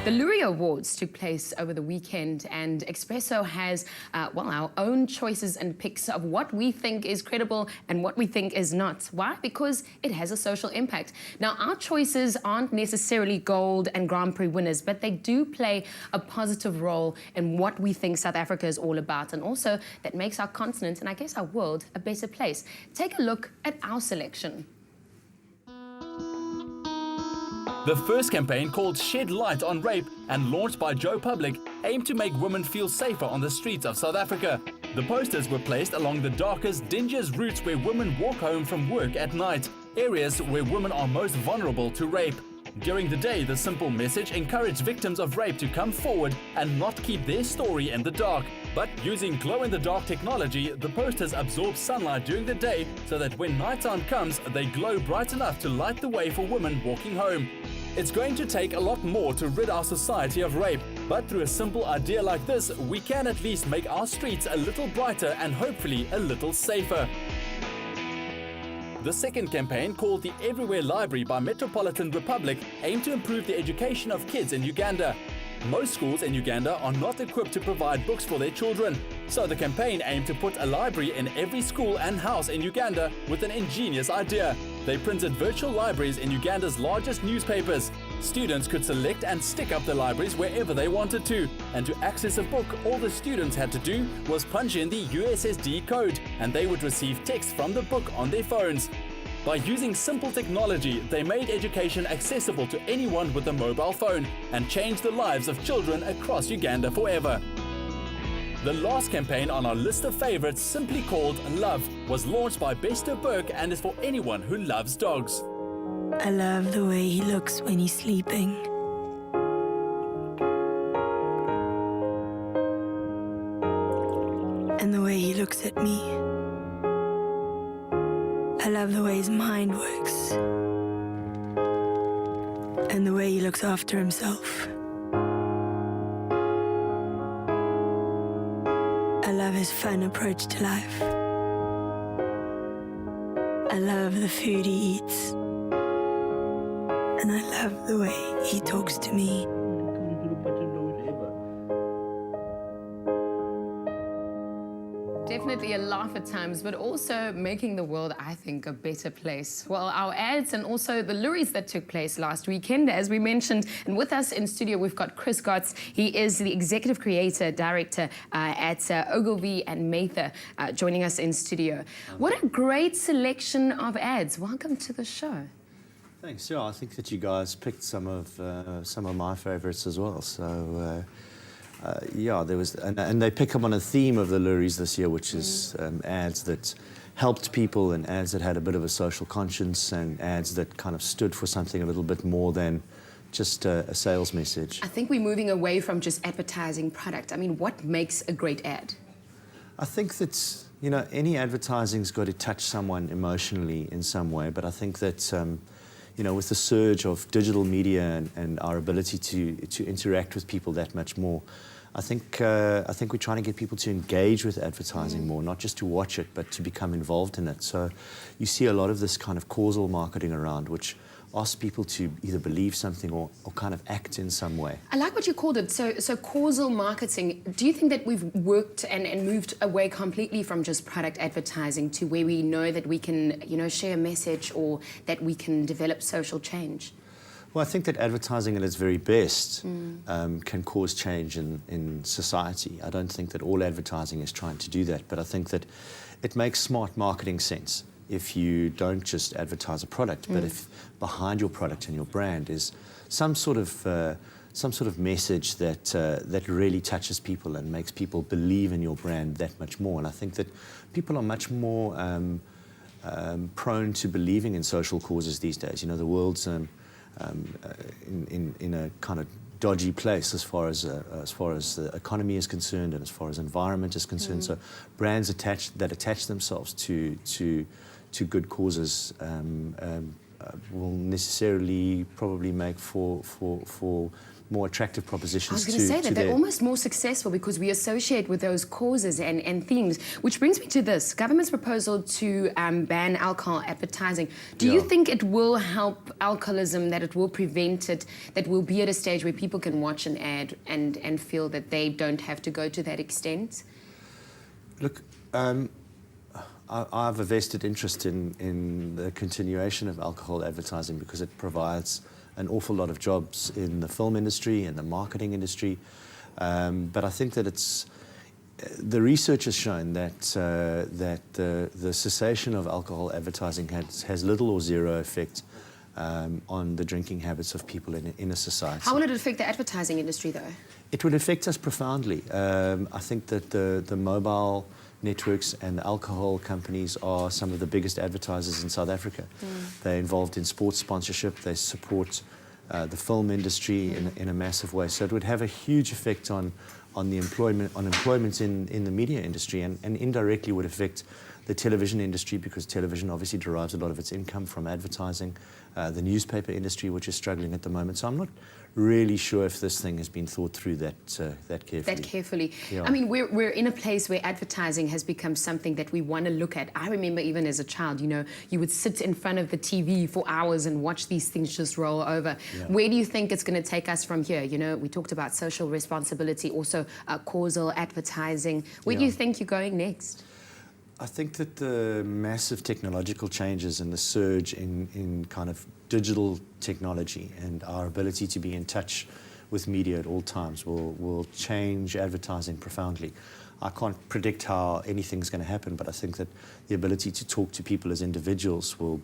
The Loerie Awards took place over the weekend, and Expresso has, our own choices and picks of what we think is credible and what we think is not. Why? Because it has a social impact. Now, our choices aren't necessarily gold and Grand Prix winners, but they do play a positive role in what we think South Africa is all about, and also that makes our continent, and I guess our world, a better place. Take a look at our selection. The first campaign, called Shed Light on Rape and launched by Joe Public, aimed to make women feel safer on the streets of South Africa. The posters were placed along the darkest, dingiest routes where women walk home from work at night, areas where women are most vulnerable to rape. During the day, the simple message encouraged victims of rape to come forward and not keep their story in the dark. But using glow-in-the-dark technology, the posters absorb sunlight during the day so that when nighttime comes, they glow bright enough to light the way for women walking home. It's going to take a lot more to rid our society of rape, but through a simple idea like this, we can at least make our streets a little brighter and hopefully a little safer. The second campaign, called the Everywhere Library by Metropolitan Republic, aimed to improve the education of kids in Uganda. Most schools in Uganda are not equipped to provide books for their children, so the campaign aimed to put a library in every school and house in Uganda with an ingenious idea. They printed virtual libraries in Uganda's largest newspapers. Students could select and stick up the libraries wherever they wanted to, and to access a book, all the students had to do was punch in the USSD code, and they would receive text from the book on their phones. By using simple technology, they made education accessible to anyone with a mobile phone and changed the lives of children across Uganda forever. The last campaign on our list of favorites, simply called Love, was launched by Bester Burke and is for anyone who loves dogs. I love the way he looks when he's sleeping. And the way he looks at me. I love the way his mind works. And the way he looks after himself. I love his fun approach to life. I love the food he eats. And I love the way he talks to me. Definitely a laugh at times, but also making the world, I think, a better place. Well, our ads and also the Loeries that took place last weekend, as we mentioned. And with us in studio, we've got Chris Gotts. He is the executive creator, director at Ogilvy and Mather, joining us in studio. What a great selection of ads. Welcome to the show. Thanks. Yeah, I think that you guys picked some of my favorites as well. So. Yeah, there was, and they pick up on a theme of the Loeries this year, which is ads that helped people and ads that had a bit of a social conscience and ads that kind of stood for something a little bit more than just a sales message. I think we're moving away from just advertising product. I mean, what makes a great ad? I think that, you know, any advertising's got to touch someone emotionally in some way, but I think that you know, with the surge of digital media and our ability to interact with people that much more, I think we're trying to get people to engage with advertising more, not just to watch it, but to become involved in it. So you see a lot of this kind of causal marketing around, which asks people to either believe something or kind of act in some way. I like what you called it, so causal marketing. Do you think that we've worked and moved away completely from just product advertising to where we know that we can, you know, share a message or that we can develop social change? Well, I think that advertising at its very best can cause change in society. I don't think that all advertising is trying to do that, but I think that it makes smart marketing sense if you don't just advertise a product, but if behind your product and your brand is some sort of message that really touches people and makes people believe in your brand that much more. And I think that people are much more prone to believing in social causes these days. You know, the world's in a kind of dodgy place as far as the economy is concerned and as far as environment is concerned. So brands that attach themselves to good causes will necessarily probably make for more attractive propositions. I was going to say that they're almost more successful because we associate with those causes and themes, which brings me to this government's proposal to ban alcohol advertising. Do you think it will help alcoholism, that it will prevent it, that we'll be at a stage where people can watch an ad and feel that they don't have to go to that extent? Look, I have a vested interest in the continuation of alcohol advertising because it provides an awful lot of jobs in the film industry and the marketing industry. But I think that the research has shown that the cessation of alcohol advertising has little or zero effect on the drinking habits of people in a society. How will it affect the advertising industry, though? It will affect us profoundly. I think that the mobile networks and the alcohol companies are some of the biggest advertisers in South Africa. They're involved in sports sponsorship. They support the film industry in a massive way. So it would have a huge effect on employment in the media industry, and indirectly would affect the television industry, because television obviously derives a lot of its income from advertising, the newspaper industry, which is struggling at the moment. So I'm not really sure if this thing has been thought through that carefully. Yeah. I mean, we're in a place where advertising has become something that we want to look at. I remember even as a child, you would sit in front of the TV for hours and watch these things just roll over. Yeah. Where do you think it's going to take us from here? We talked about social responsibility, also causal advertising. Where do you think you're going next? I think that the massive technological changes and the surge in kind of digital technology and our ability to be in touch with media at all times will change advertising profoundly. I can't predict how anything's going to happen, but I think that the ability to talk to people as individuals will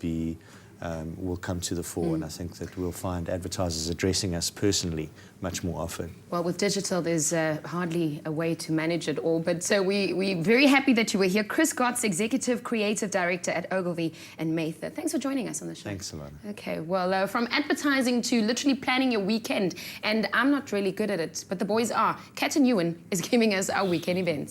come to the fore, and I think that we'll find advertisers addressing us personally much more often. Well, with digital, there's hardly a way to manage it all, but we're very happy that you were here. Chris Gotts, Executive Creative Director at Ogilvy and Mather. Thanks for joining us on the show. Thanks, Alana. Okay, well, from advertising to literally planning your weekend, and I'm not really good at it, but the boys are. Kat and Ewan is giving us our weekend events.